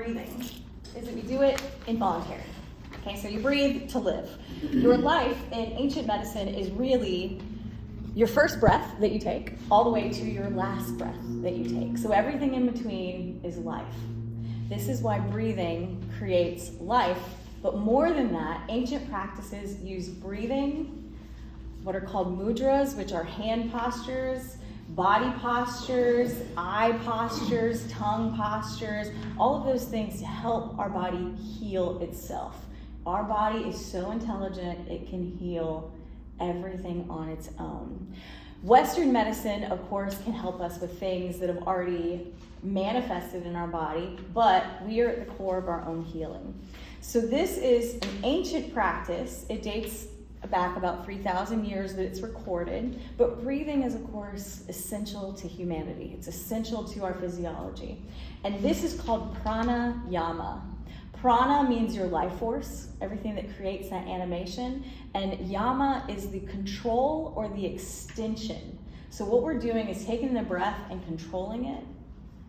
breathing is that we do it involuntarily. Okay, so you breathe to live. Your life in ancient medicine is really your first breath that you take all the way to your last breath that you take. So everything in between is life. This is why breathing creates life. But more than that, ancient practices use breathing, what are called mudras, which are hand postures, body postures, eye postures, tongue postures, all of those things to help our body heal itself. Our body is so intelligent, it can heal everything on its own. Western medicine, of course, can help us with things that have already manifested in our body, but we are at the core of our own healing. So this is an ancient practice. It dates back about 3,000 years that it's recorded, but breathing is, of course, essential to humanity. It's essential to our physiology. And this is called pranayama. Prana means your life force, everything that creates that animation, and yama is the control or the extension. So what we're doing is taking the breath and controlling it,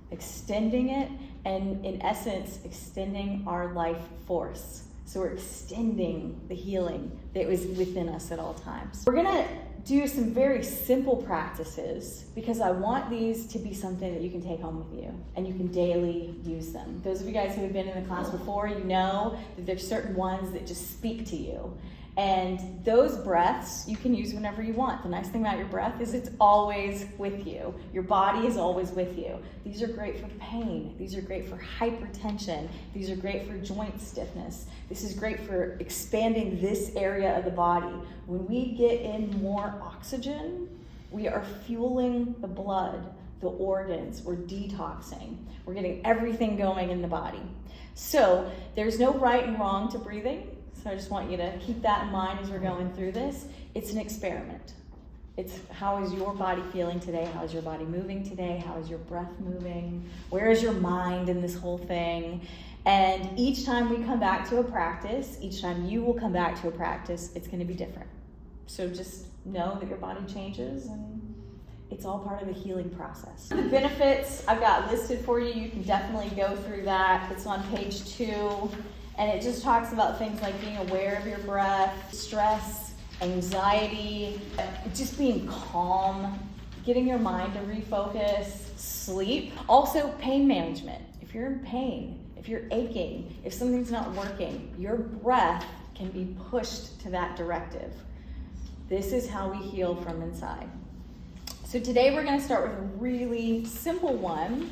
extending it, and in essence, extending our life force. So we're extending the healing that was within us at all times. We're gonna do some very simple practices because I want these to be something that you can take home with you and you can daily use them. Those of you guys who have been in the class before, you know that there's certain ones that just speak to you. And those breaths you can use whenever you want. The nice thing about your breath is it's always with you. Your body is always with you. These are great for pain. These are great for hypertension. These are great for joint stiffness. This is great for expanding this area of the body. When we get in more oxygen, we are fueling the blood, the organs, we're detoxing. We're getting everything going in the body. So there's no right and wrong to breathing. So I just want you to keep that in mind as we're going through this. It's an experiment. It's how is your body feeling today? How is your body moving today? How is your breath moving? Where is your mind in this whole thing? And each time we come back to a practice, each time you will come back to a practice, it's going to be different. So just know that your body changes and it's all part of the healing process. The benefits I've got listed for you. You can definitely go through that. It's on page 2. And it just talks about things like being aware of your breath, stress, anxiety, just being calm, getting your mind to refocus, sleep. Also pain management. If you're in pain, if you're aching, if something's not working, your breath can be pushed to that directive. This is how we heal from inside. So today we're going to start with a really simple one.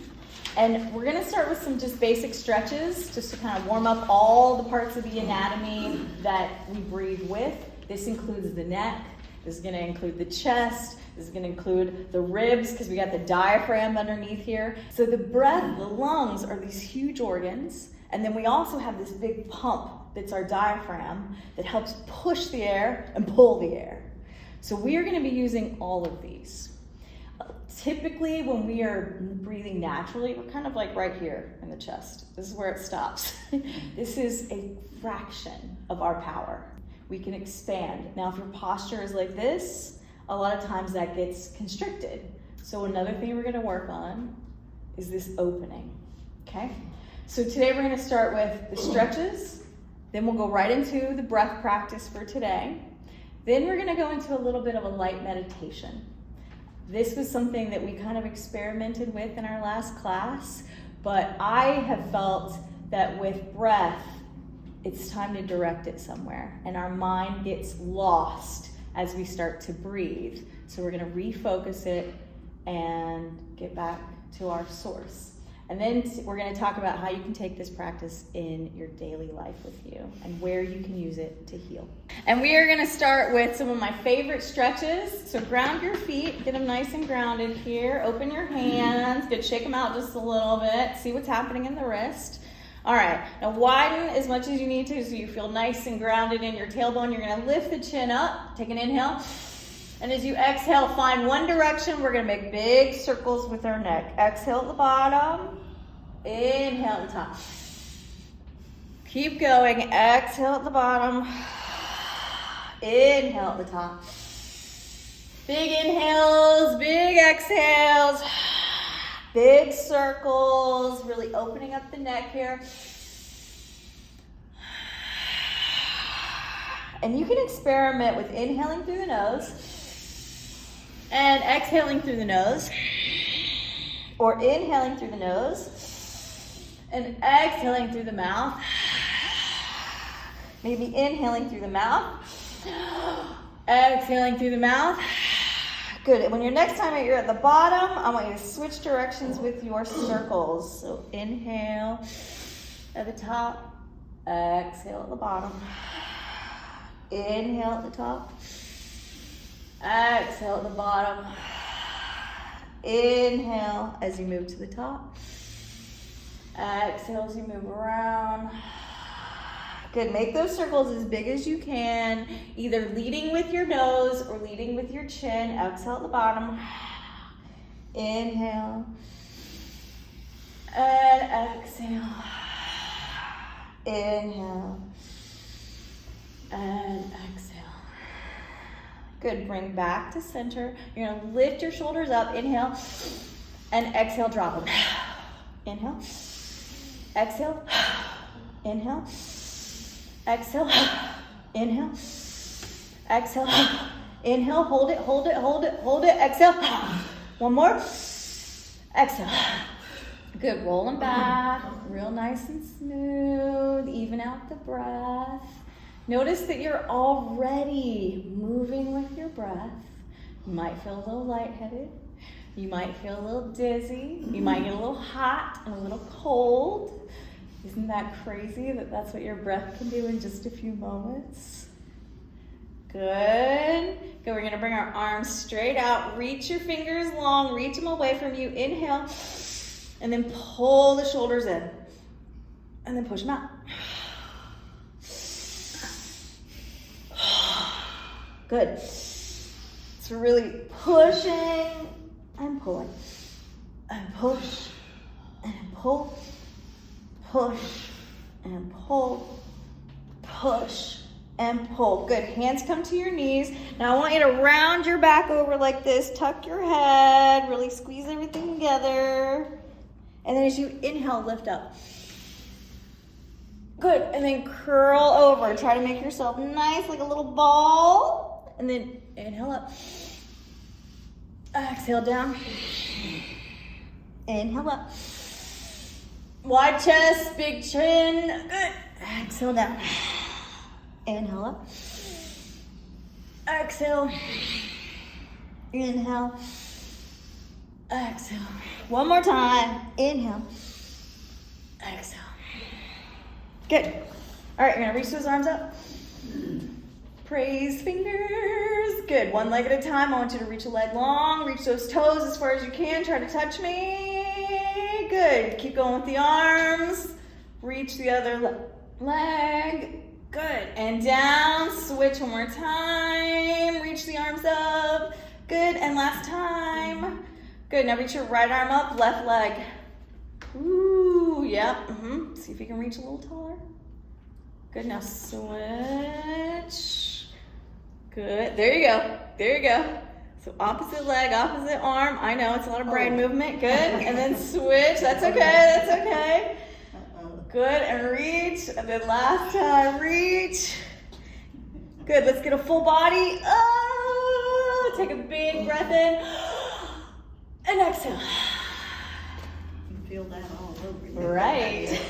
And we're going to start with some just basic stretches just to kind of warm up all the parts of the anatomy that we breathe with. This includes the neck. This is going to include the chest. This is going to include the ribs because we got the diaphragm underneath here. So the breath, the lungs are these huge organs. And then we also have this big pump that's our diaphragm that helps push the air and pull the air. So we are going to be using all of these. Typically, when we are breathing naturally, we're kind of like right here in the chest. This is where it stops. This is a fraction of our power. We can expand. Now, if your posture is like this, a lot of times that gets constricted. So another thing we're going to work on is this opening, okay? So today we're going to start with the stretches. Then we'll go right into the breath practice for today. Then we're going to go into a little bit of a light meditation. This was something that we kind of experimented with in our last class, but I have felt that with breath, it's time to direct it somewhere, and our mind gets lost as we start to breathe. So we're going to refocus it and get back to our source. And then we're going to talk about how you can take this practice in your daily life with you and where you can use it to heal. And we are going to start with some of my favorite stretches. So ground your feet, get them nice and grounded here. Open your hands, good, shake them out just a little bit. See what's happening in the wrist. All right, now widen as much as you need to so you feel nice and grounded in your tailbone. You're going to lift the chin up, take an inhale. And as you exhale, find one direction. We're going to make big circles with our neck. Exhale at the bottom. Inhale at the top. Keep going. Exhale at the bottom. Inhale at the top. Big inhales, big exhales. Big circles, really opening up the neck here. And you can experiment with inhaling through the nose and exhaling through the nose, or inhaling through the nose and exhaling through the mouth. Maybe inhaling through the mouth, exhaling through the mouth. Good. And when next time you're at the bottom, I want you to switch directions with your circles. So inhale at the top, exhale at the bottom. Inhale at the top, exhale at the bottom. Inhale as you move to the top, exhale as you move around. Good. Make those circles as big as you can, either leading with your nose or leading with your chin. Exhale at the bottom. Inhale. And exhale. Inhale. And exhale. Good. Bring back to center. You're going to lift your shoulders up. Inhale. And exhale, drop them. Inhale. Exhale. Inhale. Exhale, inhale, exhale, inhale, hold it, hold it, hold it, hold it, exhale. One more, exhale. Good, roll them back, real nice and smooth, even out the breath. Notice that you're already moving with your breath. You might feel a little lightheaded. You might feel a little dizzy. You might get a little hot and a little cold. Isn't that crazy that that's what your breath can do in just a few moments? Good. Good, we're going to bring our arms straight out. Reach your fingers long. Reach them away from you. Inhale. And then pull the shoulders in. And then push them out. Good. So really pushing and pulling. And push and pull. Push and pull, push and pull. Good, hands come to your knees. Now I want you to round your back over like this, tuck your head, really squeeze everything together. And then as you inhale, lift up. Good, and then curl over. Try to make yourself nice, like a little ball. And then inhale up. Exhale down. Inhale up. Wide chest, big chin. Good. Exhale down. Inhale up. Exhale. Inhale. Exhale. One more time. Inhale. Exhale. Good. All right, you're gonna reach those arms up. Praise fingers. Good. One leg at a time. I want you to reach a leg long. Reach those toes as far as you can. Try to touch me. Good. Keep going with the arms. Reach the other leg. Good. And down. Switch one more time. Reach the arms up. Good. And last time. Good. Now reach your right arm up. Left leg. Ooh, yep. See if you can reach a little taller. Good. Now switch. Good. There you go. There you go. So opposite leg, opposite arm. I know, it's a lot of brain movement. Good. And then switch. That's okay. That's okay. Good. And reach. And then last time, reach. Good. Let's get a full body. Oh, take a big breath in. And exhale. You feel that all over you. Right.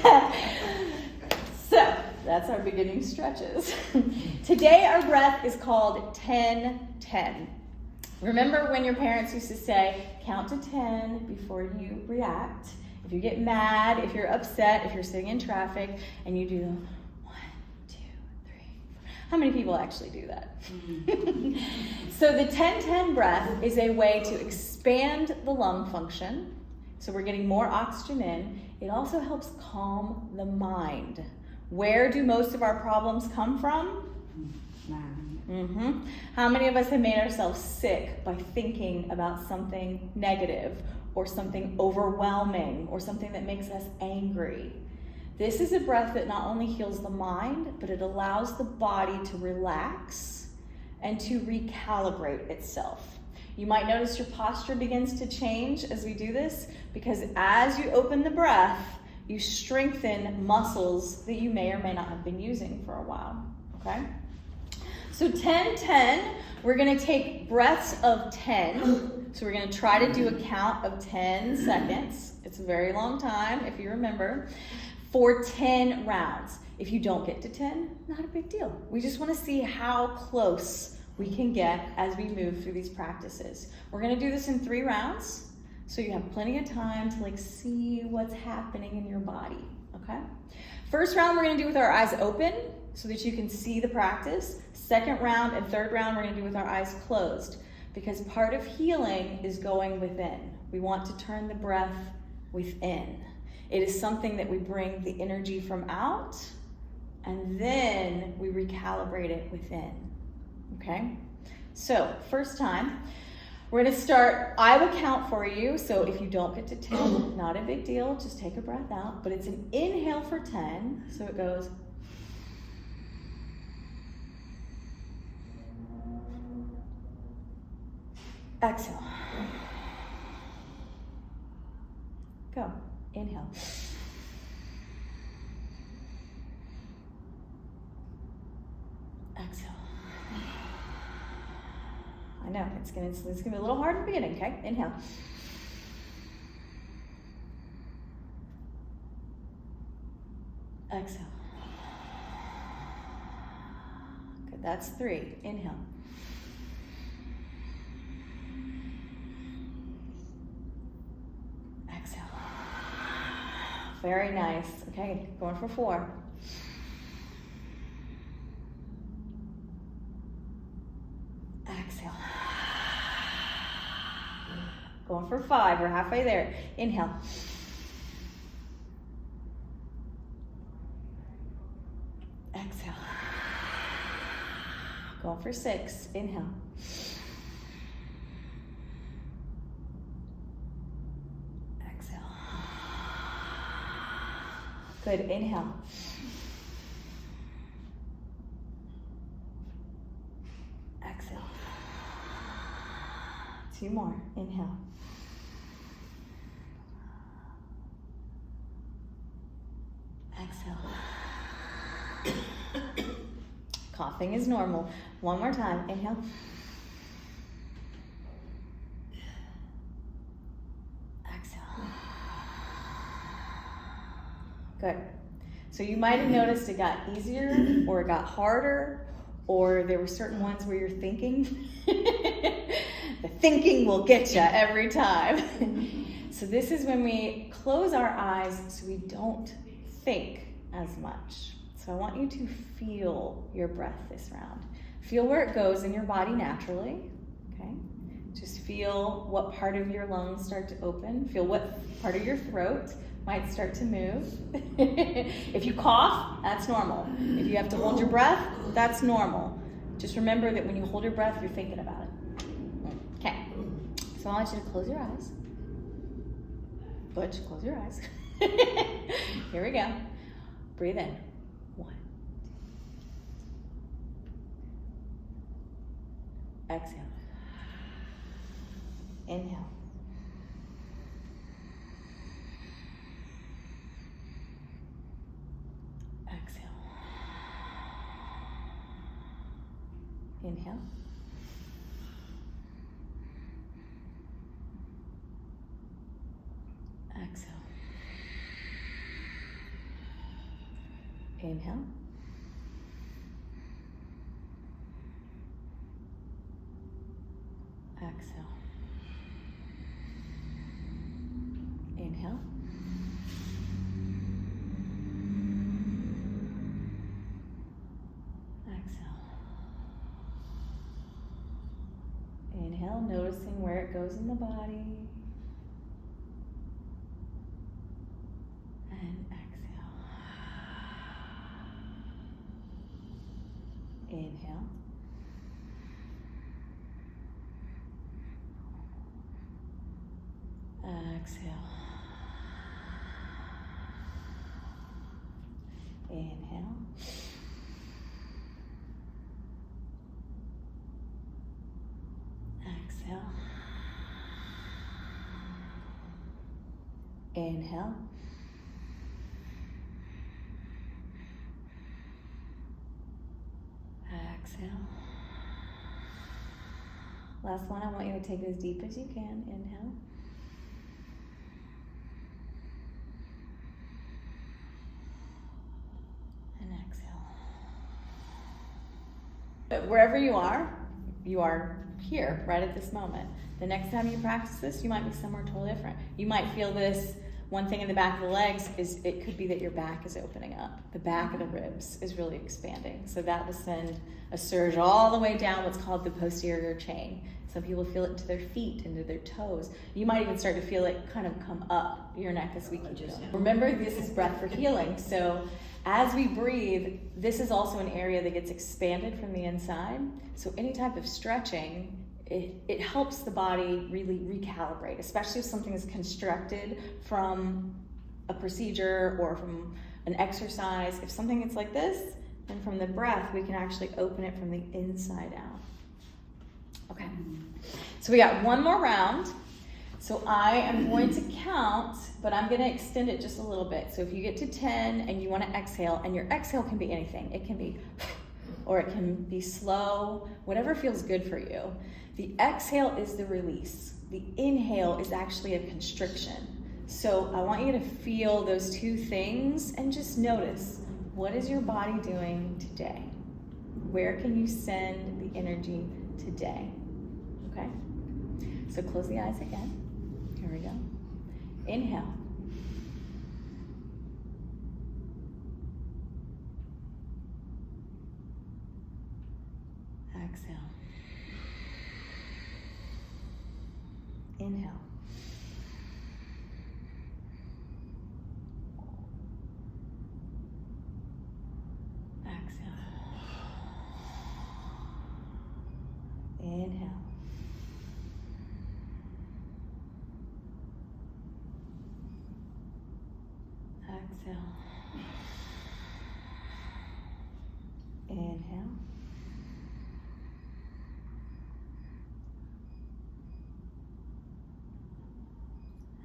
So, that's our beginning stretches. Today, our breath is called 10-10. Remember when your parents used to say, count to 10 before you react. If you get mad, if you're upset, if you're sitting in traffic, and you do 1, 2, 3, 4. How many people actually do that? So the 10-10 breath is a way to expand the lung function. So we're getting more oxygen in. It also helps calm the mind. Where do most of our problems come from? How many of us have made ourselves sick by thinking about something negative or something overwhelming or something that makes us angry? This is a breath that not only heals the mind, but it allows the body to relax and to recalibrate itself. You might notice your posture begins to change as we do this, because as you open the breath, you strengthen muscles that you may or may not have been using for a while, okay? So 10-10, we're gonna take breaths of 10. So we're gonna try to do a count of 10 seconds. It's a very long time, if you remember, for 10 rounds. If you don't get to 10, not a big deal. We just wanna see how close we can get as we move through these practices. We're gonna do this in 3 rounds, so you have plenty of time to see what's happening in your body, okay? First round we're gonna do with our eyes open so that you can see the practice. Second round and third round we're gonna do with our eyes closed, because part of healing is going within. We want to turn the breath within. It is something that we bring the energy from out, and then we recalibrate it within, okay? So, first time, we're gonna start, I will count for you, so if you don't get to 10, not a big deal, just take a breath out, but it's an inhale for 10, so it goes, exhale, go, inhale, exhale. I know, it's gonna be a little hard in the beginning, okay? Inhale. Exhale. Good, that's 3. Inhale. Exhale. Very nice. Okay, going for 4. Exhale. Going for 5, we're halfway there. Inhale. Exhale. Going for 6, inhale. Exhale. Good, inhale. Exhale. 2 more, inhale. Exhale. Coughing is normal. 1 more time, inhale. Exhale. Good. So you might have noticed it got easier, or it got harder, or there were certain ones where you're thinking. The thinking will get you every time. So this is when we close our eyes so we don't think as much. So I want you to feel your breath this round. Feel where it goes in your body naturally, okay? Just feel what part of your lungs start to open. Feel what part of your throat might start to move. If you cough, that's normal. If you have to hold your breath, that's normal. Just remember that when you hold your breath, you're thinking about it. Okay, so I want you to close your eyes. Butch, close your eyes. Here we go. Breathe in. 1. Exhale. Inhale. Exhale. Inhale. Exhale. Inhale. Exhale. Inhale. Exhale. Inhale, noticing where it goes in the body. And exhale. Inhale. Exhale. Inhale. Exhale. Exhale. Inhale. Exhale. Last one, I want you to take it as deep as you can. Inhale. And exhale. But wherever you are here, right at this moment. The next time you practice this, you might be somewhere totally different. You might feel this one thing in the back of the legs is it could be that your back is opening up. The back of the ribs is really expanding. So that will send a surge all the way down what's called the posterior chain. Some people feel it into their feet, into their toes. You might even start to feel it kind of come up your neck as we keep going. Remember, this is breath for healing. So as we breathe, this is also an area that gets expanded from the inside. So any type of stretching, it helps the body really recalibrate, especially if something is constructed from a procedure or from an exercise. If something is like this, then from the breath, we can actually open it from the inside out. Okay, so we got one more round. So I am going to count, but I'm going to extend it just a little bit. So if you get to 10 and you want to exhale, and your exhale can be anything. It can be, or it can be slow, whatever feels good for you. The exhale is the release. The inhale is actually a constriction. So I want you to feel those two things and just notice, what is your body doing today? Where can you send the energy today? Okay? So close the eyes again. Here we go. Inhale. Exhale. Inhale. Exhale. Inhale. Exhale. Inhale.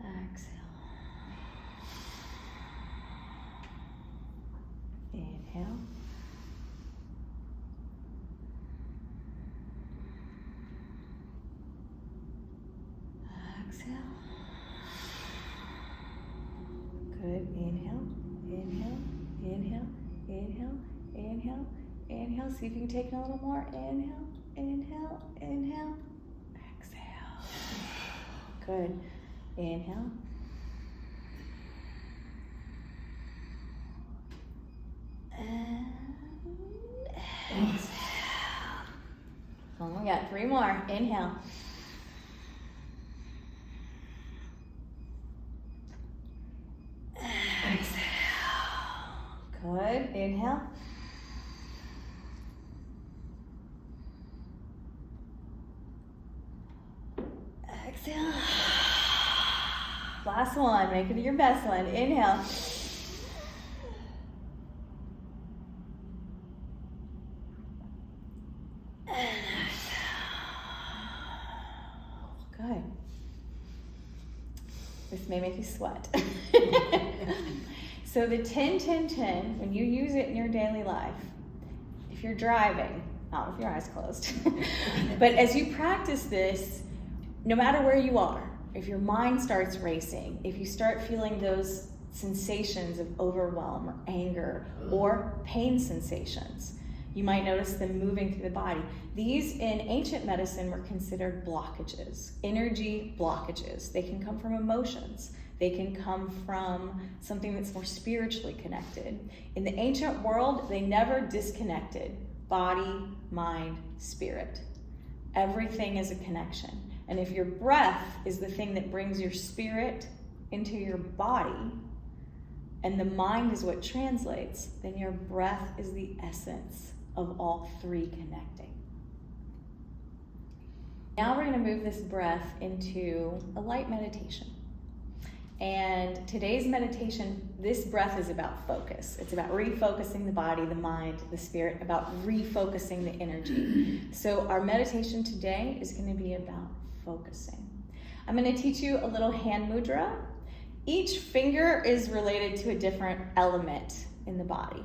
Exhale. Inhale. Exhale. Good. Inhale. Inhale. Inhale. Inhale. Inhale. Inhale. See if you can take it a little more. Inhale. Inhale. Inhale. Exhale. Good. Inhale. And exhale. Oh, we got 3 more. Inhale. Exhale. Good. Inhale. Exhale. Last one. Make it your best one. Inhale. And exhale. Good. This may make you sweat. So the 10-10-10, when you use it in your daily life, if you're driving, not with your eyes closed, but as you practice this, no matter where you are, if your mind starts racing, if you start feeling those sensations of overwhelm or anger or pain sensations, you might notice them moving through the body. These in ancient medicine were considered blockages, energy blockages. They can come from emotions. They can come from something that's more spiritually connected. In the ancient world, they never disconnected body, mind, spirit. Everything is a connection. And if your breath is the thing that brings your spirit into your body, and the mind is what translates, then your breath is the essence of all 3 connecting. Now we're going to move this breath into a light meditation. And today's meditation, this breath is about focus. It's about refocusing the body, the mind, the spirit, about refocusing the energy. So our meditation today is going to be about focusing. I'm going to teach you a little hand mudra. Each finger is related to a different element in the body.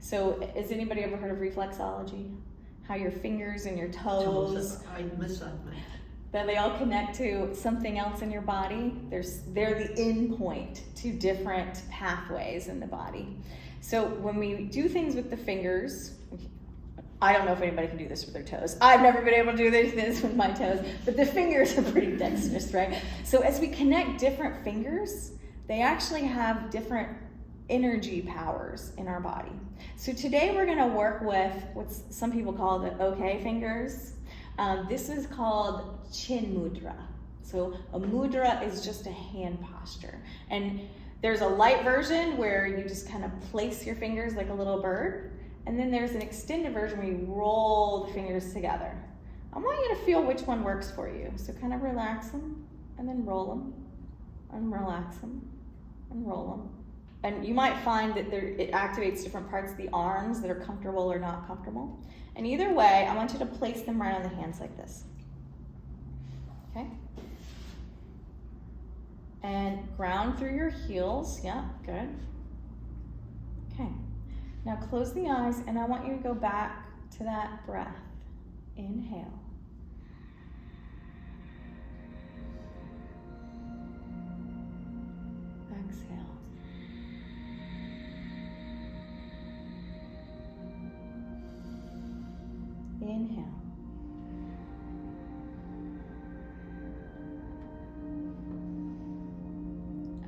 So has anybody ever heard of reflexology? How your fingers and your toes, I miss that, man. that they all connect to something else in your body. They're the end point to different pathways in the body. So when we do things with the fingers, I don't know if anybody can do this with their toes. I've never been able to do this with my toes, but the fingers are pretty dexterous, right? So as we connect different fingers, they actually have different energy powers in our body. So today we're going to work with what some people call the OK fingers. This is called chin mudra. So a mudra is just a hand posture. And there's a light version where you just kind of place your fingers like a little bird. And then there's an extended version where you roll the fingers together. I want you to feel which one works for you. So kind of relax them and then roll them and relax them and roll them. And you might find that it activates different parts of the arms that are comfortable or not comfortable. And either way, I want you to place them right on the hands like this. Okay? And ground through your heels. Yeah, good. Okay. Now close the eyes, and I want you to go back to that breath. Inhale. Exhale. Inhale.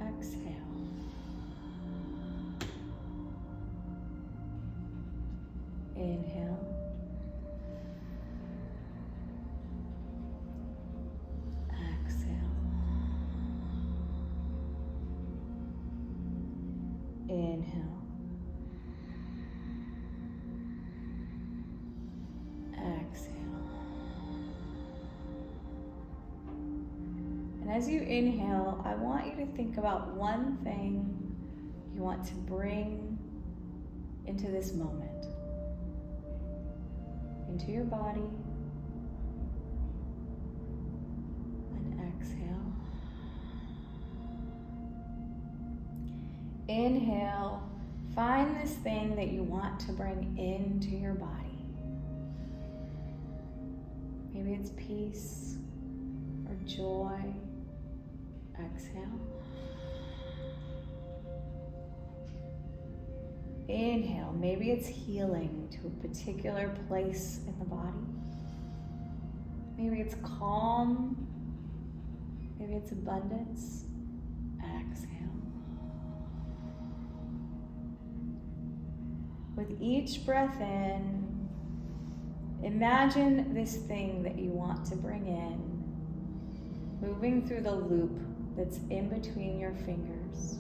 Exhale. Inhale. Exhale. Inhale. Exhale. And as you inhale, I want you to think about one thing you want to bring into this moment, into your body, and exhale. Inhale, find this thing that you want to bring into your body. Maybe it's peace or joy. Exhale. Inhale, maybe it's healing to a particular place in the body. Maybe it's calm. Maybe it's abundance. Exhale. With each breath in, imagine this thing that you want to bring in, moving through the loop that's in between your fingers.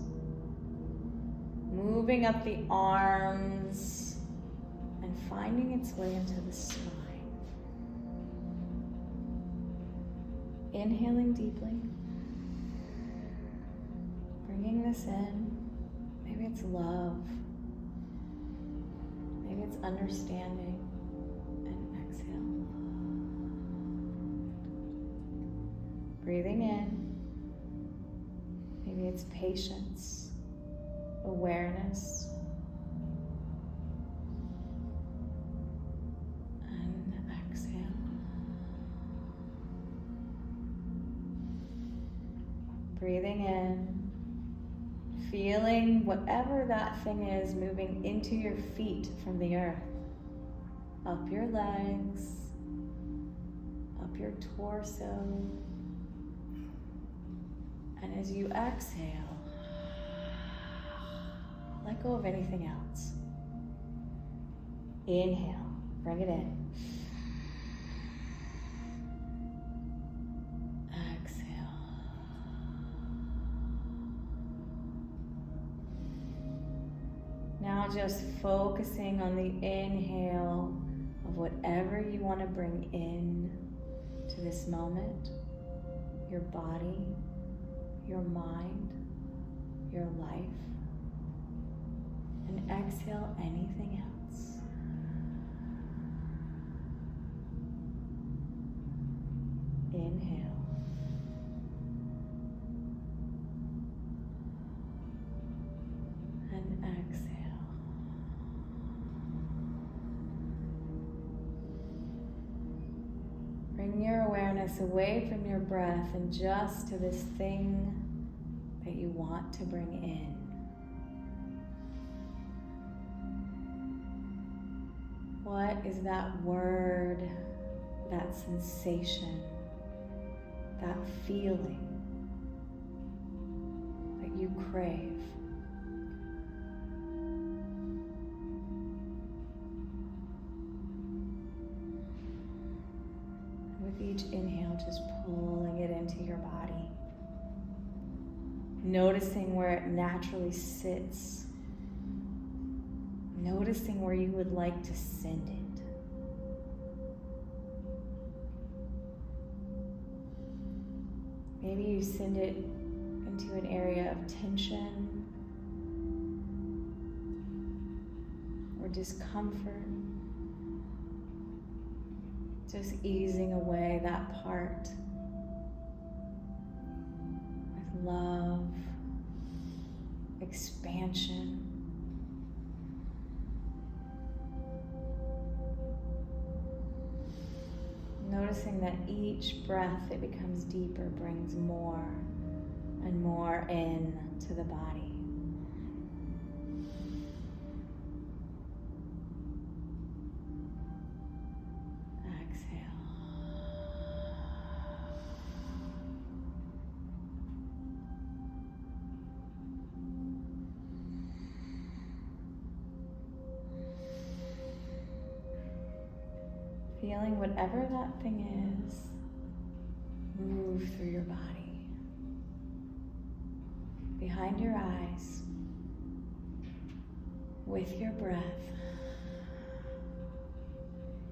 Moving up the arms and finding its way into the spine. Inhaling deeply. Bringing this in. Maybe it's love. Maybe it's understanding. And exhale. Breathing in. Maybe it's patience. Awareness, and exhale. Breathing in, feeling whatever that thing is moving into your feet from the earth, up your legs, up your torso, and as you exhale, let go of anything else. Inhale, bring it in. Exhale. Now just focusing on the inhale of whatever you want to bring in to this moment, your body, your mind, your life. And exhale anything else. Inhale. awareness away from your breath and just to this thing that you want to bring in. What is that word, that sensation, that feeling that you crave? With each inhale, just pulling it into your body. Noticing where it naturally sits. Noticing where you would like to send it. Maybe you send it into an area of tension or discomfort. Just easing away that part with love, expansion. Noticing that each breath that becomes deeper brings more and more in to the body. Feeling whatever that thing is move through your body, behind your eyes, with your breath,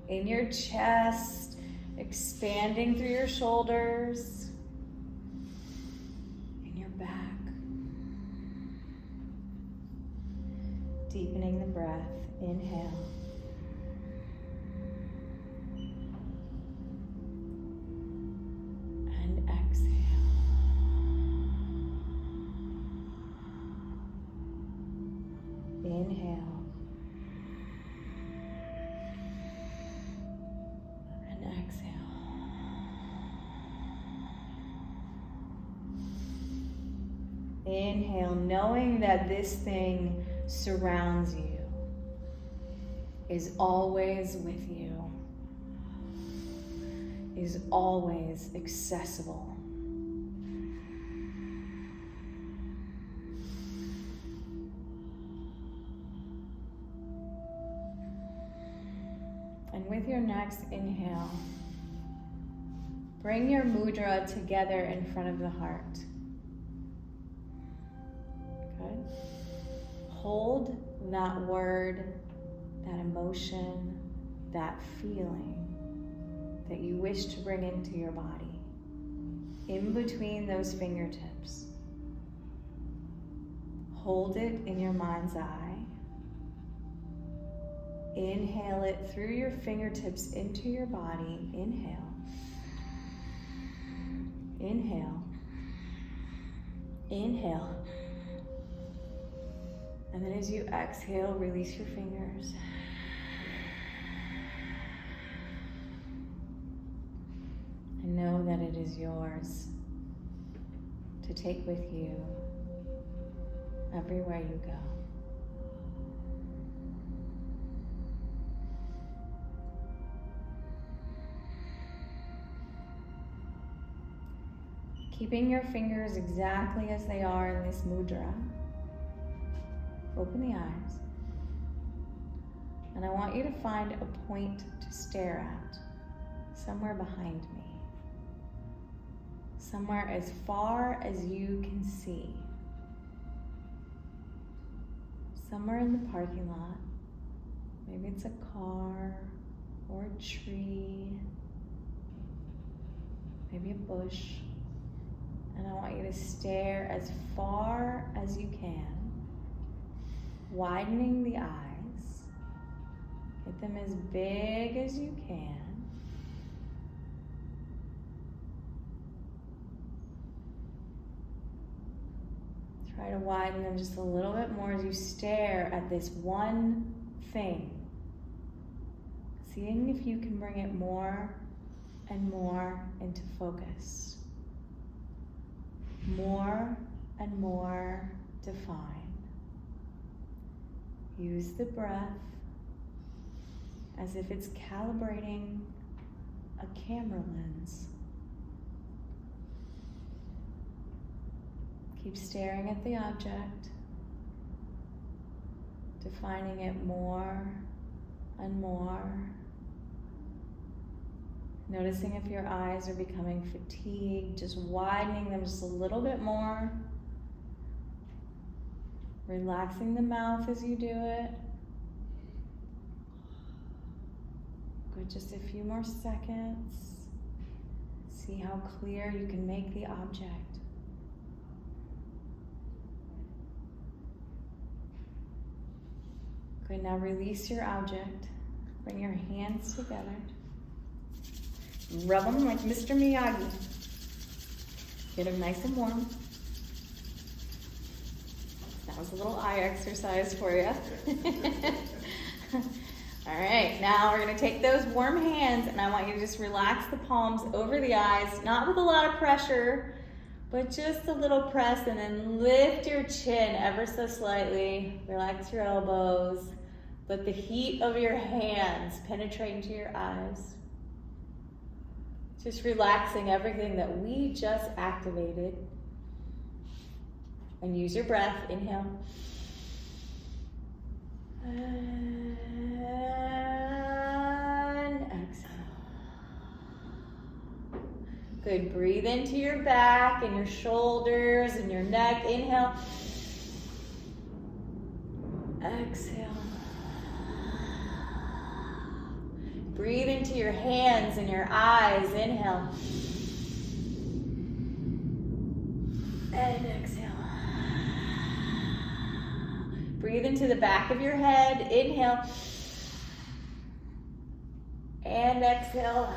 in your chest, expanding through your shoulders, in your back, deepening the breath. Inhale. Inhale and exhale. Inhale, knowing that this thing surrounds you, is always with you, is always accessible. And with your next inhale, bring your mudra together in front of the heart. Good. Hold that word, that emotion, that feeling that you wish to bring into your body, in between those fingertips. Hold it in your mind's eye. Inhale it through your fingertips into your body. Inhale. Inhale. Inhale. And then as you exhale, release your fingers. And know that it is yours to take with you everywhere you go. Keeping your fingers exactly as they are in this mudra. Open the eyes. And I want you to find a point to stare at, somewhere behind me. Somewhere as far as you can see. Somewhere in the parking lot. Maybe it's a car or a tree. Maybe a bush. And I want you to stare as far as you can, widening the eyes. Get them as big as you can. Try to widen them just a little bit more as you stare at this one thing. Seeing if you can bring it more and more into focus. More and more define. Use the breath as if it's calibrating a camera lens. Keep staring at the object, defining it more and more. Noticing if your eyes are becoming fatigued, just widening them just a little bit more. Relaxing the mouth as you do it. Good, just a few more seconds. See how clear you can make the object. Good, now release your object. Bring your hands together. Rub them like Mr. Miyagi. Get them nice and warm. That was a little eye exercise for you. All right, now we're gonna take those warm hands and I want you to just relax the palms over the eyes, not with a lot of pressure, but just a little press, and then lift your chin ever so slightly. Relax your elbows. Let the heat of your hands penetrate into your eyes. Just relaxing everything that we just activated. And use your breath. Inhale. And exhale. Good. Breathe into your back and your shoulders and your neck. Inhale. Exhale. Breathe into your hands and your eyes. Inhale. And exhale. Breathe into the back of your head. Inhale. And exhale.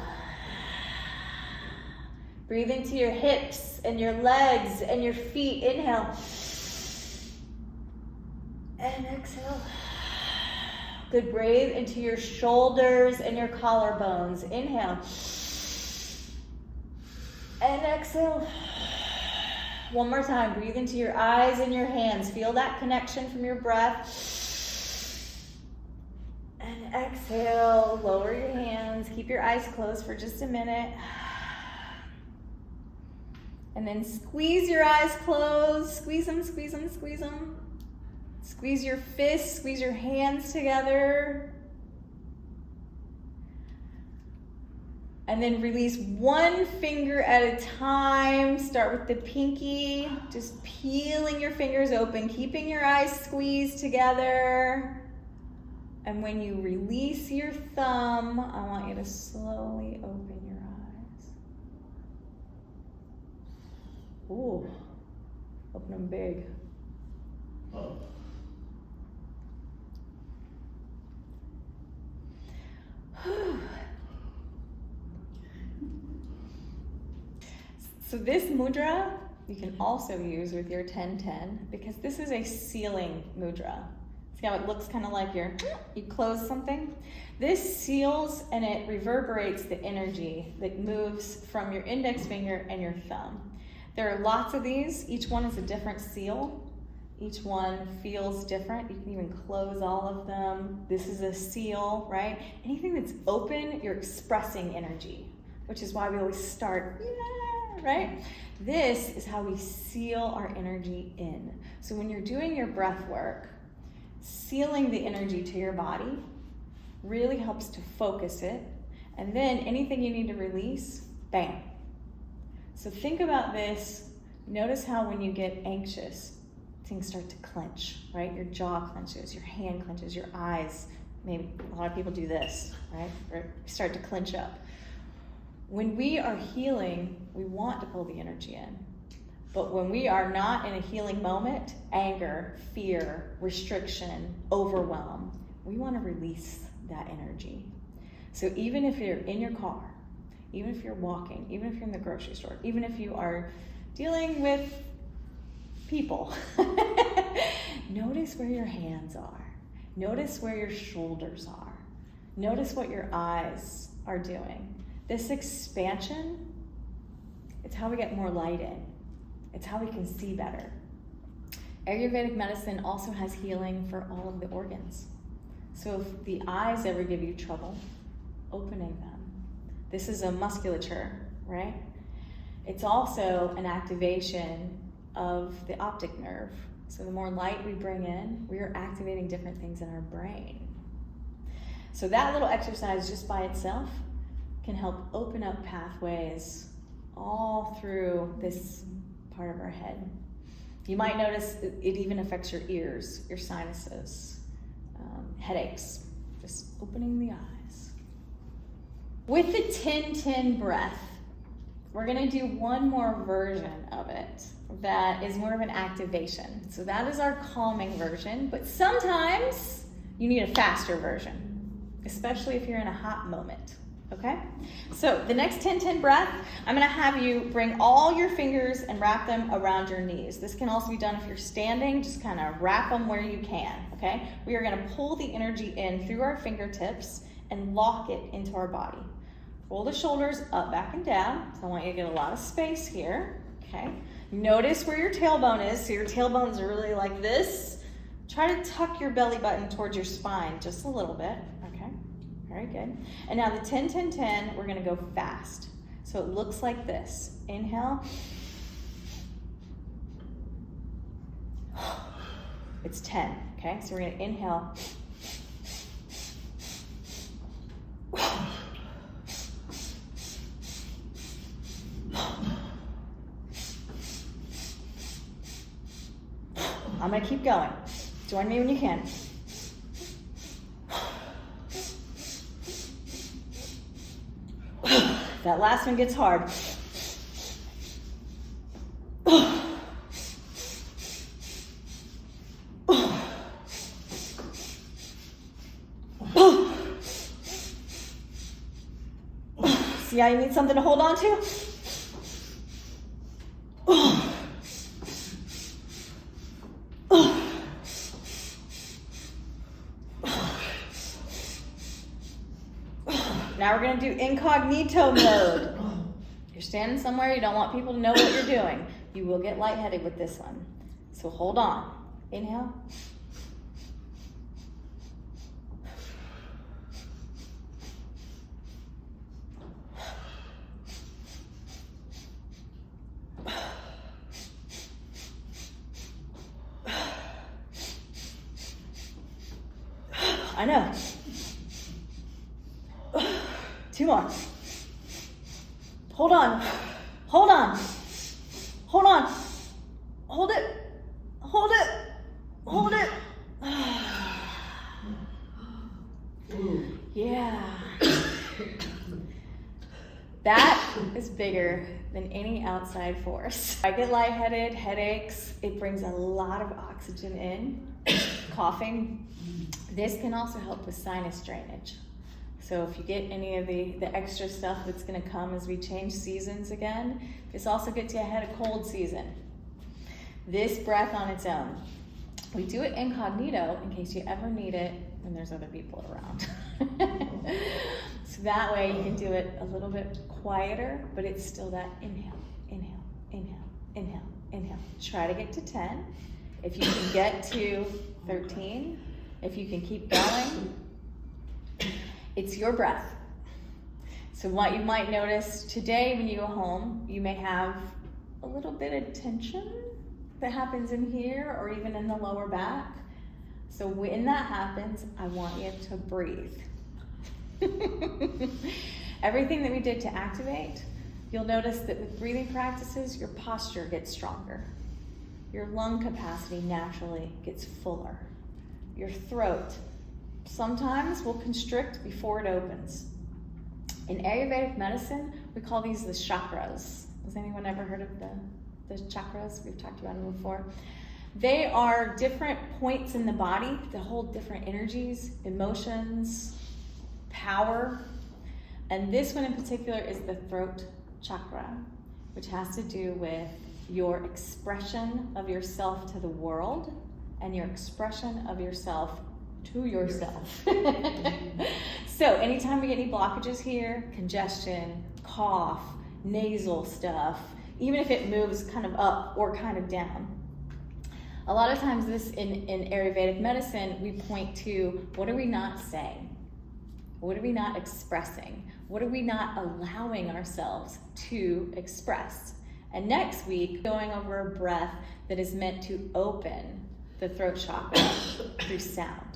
Breathe into your hips and your legs and your feet. Inhale. And exhale. Good. Breathe into your shoulders and your collarbones. Inhale. And exhale. One more time. Breathe into your eyes and your hands. Feel that connection from your breath. And exhale. Lower your hands. Keep your eyes closed for just a minute. And then squeeze your eyes closed. Squeeze them, squeeze them, squeeze them. Squeeze your fists, squeeze your hands together. And then release one finger at a time. Start with the pinky, just peeling your fingers open, keeping your eyes squeezed together. And when you release your thumb, I want you to slowly open your eyes. Ooh, open them big. So this mudra you can also use with your 10-10 because this is a sealing mudra. See how it looks kind of like you close something? This seals and it reverberates the energy that moves from your index finger and your thumb. There are lots of these. Each one is a different seal. Each one feels different. You can even close all of them. This is a seal, right? Anything that's open, you're expressing energy, which is why we always start, right? This is how we seal our energy in. So when you're doing your breath work, sealing the energy to your body really helps to focus it. And then anything you need to release, bam. So think about this. Notice how when you get anxious, things start to clench, right? Your jaw clenches, your hand clenches, your eyes, maybe a lot of people do this, right? Or start to clench up. When we are healing, we want to pull the energy in. But when we are not in a healing moment, anger, fear, restriction, overwhelm, we want to release that energy. So even if you're in your car, even if you're walking, even if you're in the grocery store, even if you are dealing with people, notice where your hands are. Notice where your shoulders are. Notice what your eyes are doing. This expansion, it's how we get more light in. It's how we can see better. Ayurvedic medicine also has healing for all of the organs. So if the eyes ever give you trouble, opening them. This is a musculature, right? It's also an activation of the optic nerve. So the more light we bring in, we are activating different things in our brain. So that little exercise just by itself can help open up pathways all through this part of our head. You might notice it even affects your ears, your sinuses, headaches, just opening the eyes. With the 10-10 breath, we're gonna do one more version of it that is more of an activation. So that is our calming version, but sometimes you need a faster version, especially if you're in a hot moment. Okay, so the next 10-10 breath, I'm gonna have you bring all your fingers and wrap them around your knees. This can also be done if you're standing, just kind of wrap them where you can, okay? We are gonna pull the energy in through our fingertips and lock it into our body. Pull the shoulders up, back, and down. So I want you to get a lot of space here, okay? Notice where your tailbone is. So your tailbones are really like this. Try to tuck your belly button towards your spine just a little bit, okay? Very good. And now the 10-10-10, we're gonna go fast. So it looks like this. Inhale. It's 10, okay? So we're gonna inhale. I'm gonna keep going. Join me when you can. That last one gets hard. See how you need something to hold on to? Now we're gonna do incognito mode. You're standing somewhere, you don't want people to know what you're doing. You will get lightheaded with this one. So hold on. Inhale. I know. 2 more. Hold on. Hold on. Hold on. Hold it. Hold it. Hold it. Yeah. That is bigger than any outside force. I get lightheaded, headaches. It brings a lot of oxygen in. Coughing. This can also help with sinus drainage. So if you get any of the extra stuff that's gonna come as we change seasons again, this also gets you ahead of cold season. This breath on its own. We do it incognito in case you ever need it when there's other people around. So that way you can do it a little bit quieter, but it's still that inhale, inhale, inhale, inhale, inhale. Try to get to 10. If you can get to 13, if you can keep going, it's your breath. So what you might notice today when you go home, you may have a little bit of tension that happens in here or even in the lower back. So when that happens, I want you to breathe. Everything that we did to activate, you'll notice that with breathing practices, your posture gets stronger. Your lung capacity naturally gets fuller. Your throat sometimes will constrict before it opens. In Ayurvedic medicine, we call these the chakras. Has anyone ever heard of the chakras? We've talked about them before. They are different points in the body that hold different energies, emotions, power. And this one in particular is the throat chakra, which has to do with your expression of yourself to the world and your expression of yourself to yourself. So anytime we get any blockages here, congestion, cough, nasal stuff, even if it moves kind of up or kind of down, a lot of times this in Ayurvedic medicine, we point to what are we not saying? What are we not expressing? What are we not allowing ourselves to express? And next week, going over a breath that is meant to open the throat chakra through sound.